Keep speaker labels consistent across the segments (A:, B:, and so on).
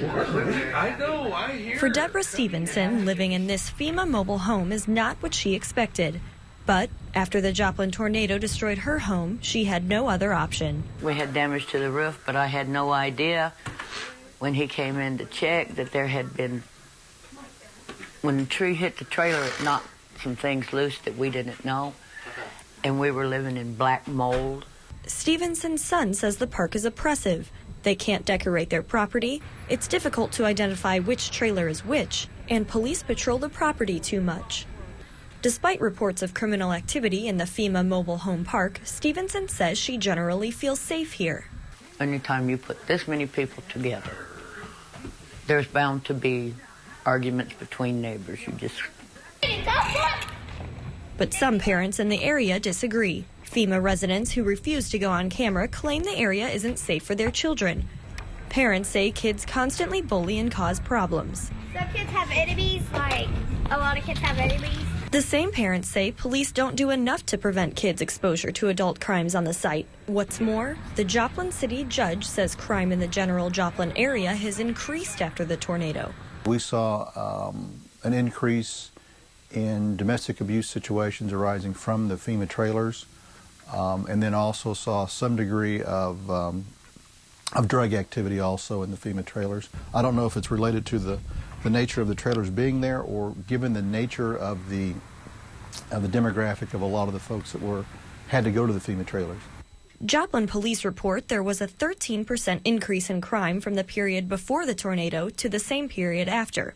A: I know, I hear.
B: For Deborah Stevenson, living in this FEMA mobile home is not what she expected. But after the Joplin tornado destroyed her home, she had no other option.
C: We had damage to the roof, but I had no idea when he came in to check that there had been, when the tree hit the trailer, it knocked some things loose that we didn't know, and we were living in black mold.
B: Stevenson's son says the park is oppressive. They can't decorate their property, it's difficult to identify which trailer is which, and police patrol the property too much. Despite reports of criminal activity in the FEMA mobile home park, Stevenson says she generally feels safe here.
C: Anytime you put this many people together, there's bound to be arguments between neighbors.
B: But some parents in the area disagree. FEMA residents who refuse to go on camera claim the area isn't safe for their children. Parents say kids constantly bully and cause problems.
D: Some kids have enemies, like a lot of kids have enemies.
B: The same parents say police don't do enough to prevent kids' exposure to adult crimes on the site. What's more, the Joplin City judge says crime in the general Joplin area has increased after the tornado.
E: We saw an increase in domestic abuse situations arising from the FEMA trailers, and then also saw some degree of drug activity also in the FEMA trailers. I don't know if it's related to the nature of the trailers being there, or given the nature of the demographic of a lot of the folks that had to go to the FEMA trailers.
B: Joplin police report there was a 13% increase in crime from the period before the tornado to the same period after.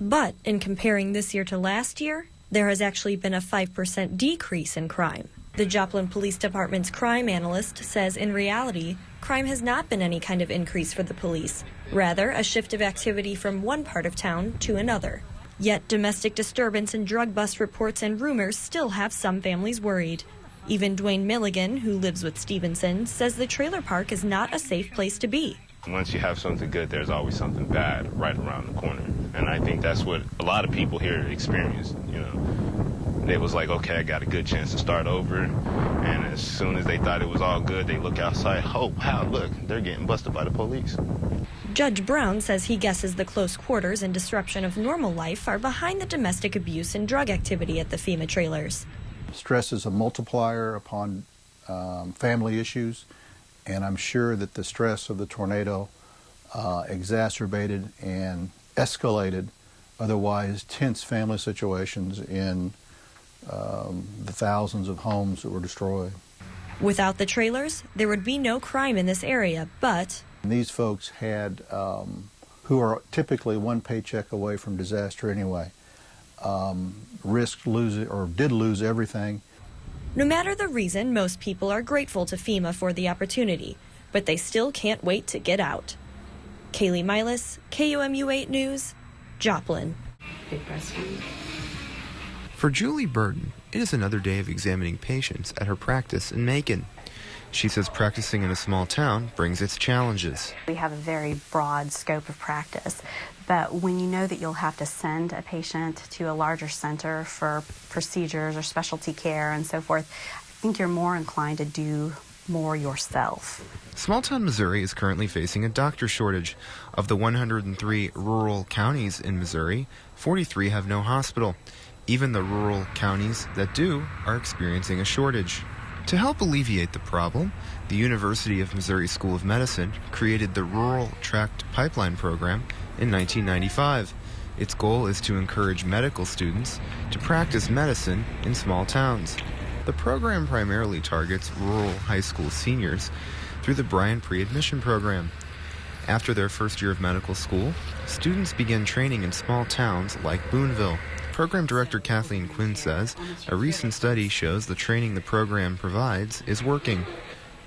B: But in comparing this year to last year, there has actually been a 5% decrease in crime. The Joplin Police Department's crime analyst says in reality, crime has not been any kind of increase for the police, rather a shift of activity from one part of town to another. Yet domestic disturbance and drug bust reports and rumors still have some families worried. Even Dwayne Milligan, who lives with Stevenson, says the trailer park is not a safe place to be.
F: Once you have something good, there's always something bad right around the corner. And I think that's what a lot of people here experience, you know. They was like, okay, I got a good chance to start over. And as soon as they thought it was all good, they look outside, oh, wow, look, they're getting busted by the police.
B: Judge Brown says he guesses the close quarters and disruption of normal life are behind the domestic abuse and drug activity at the FEMA trailers.
E: Stress is a multiplier upon family issues, and I'm sure that the stress of the tornado exacerbated and escalated otherwise tense family situations in the thousands of homes that were destroyed.
B: Without the trailers, there would be no crime in this area, but
E: these folks had, who are typically one paycheck away from disaster anyway, risked losing or did lose everything.
B: No matter the reason, most people are grateful to FEMA for the opportunity, but they still can't wait to get out. Kaylee Milas, KUMU 8 News, Joplin.
G: For Julie Burton, it is another day of examining patients at her practice in Macon. She says practicing in a small town brings its challenges.
H: We have a very broad scope of practice, but when you know that you'll have to send a patient to a larger center for procedures or specialty care and so forth, I think you're more inclined to do more yourself.
G: Small-town Missouri is currently facing a doctor shortage. Of the 103 rural counties in Missouri, 43 have no hospital. Even the rural counties that do are experiencing a shortage. To help alleviate the problem, the University of Missouri School of Medicine created the Rural Tract Pipeline Program in 1995. Its goal is to encourage medical students to practice medicine in small towns. The program primarily targets rural high school seniors through the Bryant Pre-Admission Program. After their first year of medical school, students begin training in small towns like Boonville. Program Director Kathleen Quinn says a recent study shows the training the program provides is working.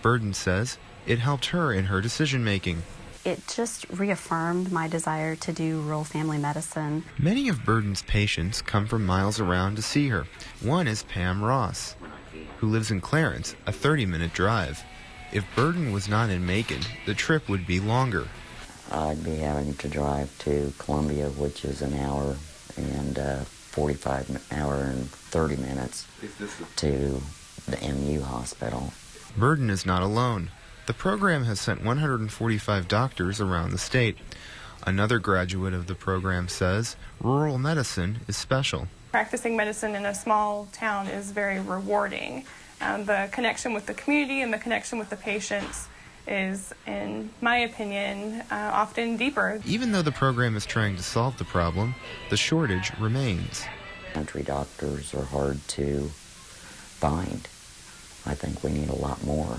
G: Burden says it helped her in her decision-making.
H: It just reaffirmed my desire to do rural family medicine.
G: Many of Burden's patients come from miles around to see her. One is Pam Ross, who lives in Clarence, a 30-minute drive. If Burden was not in Macon, the trip would be longer.
C: I'd be having to drive to Columbia, which is an hour and 45 hour and 30 minutes to the MU hospital.
G: Burden is not alone. The program has sent 145 doctors around the state. Another graduate of the program says rural medicine is special.
I: Practicing medicine in a small town is very rewarding. The connection with the community and the connection with the patients is, in my opinion, often deeper.
G: Even though the program is trying to solve the problem, the shortage remains.
J: Country doctors are hard to find. I think we need a lot more.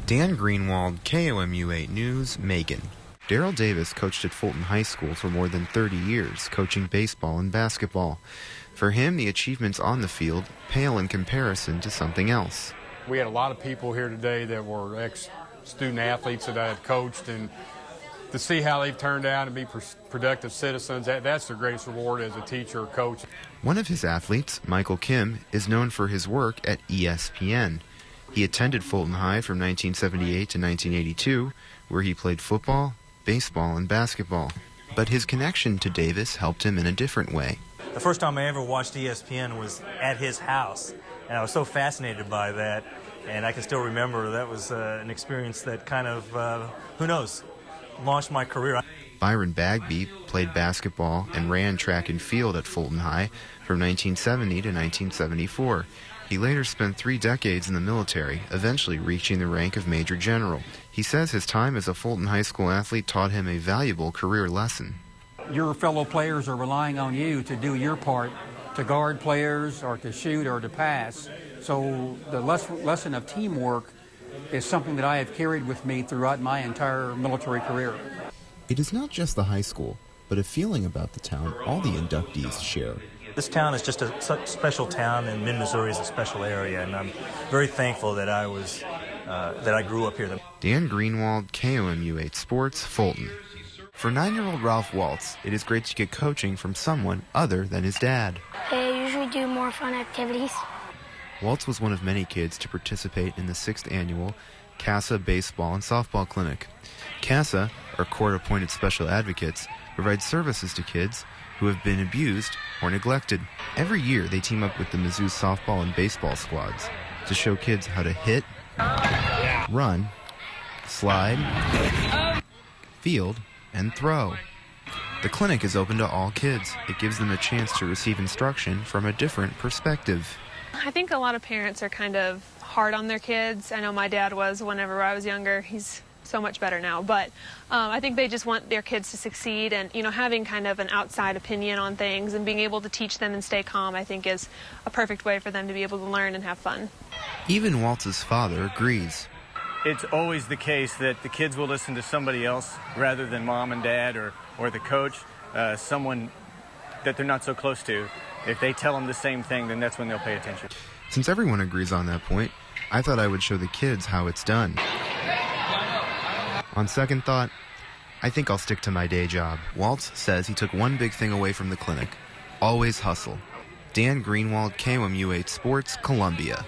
G: Dan Greenwald, KOMU 8 News, Macon. Daryl Davis coached at Fulton High School for more than 30 years, coaching baseball and basketball. For him, the achievements on the field pale in comparison to something else.
K: We had a lot of people here today that were ex-student athletes that I have coached, and to see how they've turned out and be productive citizens, that's the greatest reward as a teacher or coach.
G: One of his athletes, Michael Kim, is known for his work at ESPN. He attended Fulton High from 1978 to 1982, where he played football, baseball, and basketball. But his connection to Davis helped him in a different way.
L: The first time I ever watched ESPN was at his house, and I was so fascinated by that, and I can still remember that was an experience that kind of, who knows, launched my career.
G: Byron Bagby played basketball and ran track and field at Fulton High from 1970 to 1974. He later spent 3 decades in the military, eventually reaching the rank of Major General. He says his time as a Fulton High School athlete taught him a valuable career lesson.
M: Your fellow players are relying on you to do your part, to guard players or to shoot or to pass. So the lesson of teamwork is something that I have carried with me throughout my entire military career.
G: It is not just the high school, but a feeling about the town all the inductees share.
L: This town is just a special town, and mid-Missouri is a special area, and I'm very thankful that I grew up here.
G: Dan Greenwald, KOMU 8 Sports, Fulton. For 9-year-old Ralph Waltz, it is great to get coaching from someone other than his dad.
D: They usually do more fun activities.
G: Waltz was one of many kids to participate in the 6th annual CASA Baseball and Softball Clinic. CASA, or Court-Appointed Special Advocates, provides services to kids who have been abused or neglected. Every year, they team up with the Mizzou softball and baseball squads to show kids how to hit, run, slide, field, and throw. The clinic is open to all kids. It gives them a chance to receive instruction from a different perspective.
I: I think a lot of parents are kind of hard on their kids. I know my dad was whenever I was younger. He's so much better now, but I think they just want their kids to succeed, and having kind of an outside opinion on things and being able to teach them and stay calm, I think, is a perfect way for them to be able to learn and have fun.
G: Even Waltz's father agrees.
N: It's always the case that the kids will listen to somebody else rather than mom and dad or the coach, someone that they're not so close to. If they tell them the same thing, then that's when they'll pay attention.
G: Since everyone agrees on that point, I thought I would show the kids how it's done. On second thought, I think I'll stick to my day job. Waltz says he took one big thing away from the clinic: always hustle. Dan Greenwald, KOMU 8 Sports, Columbia.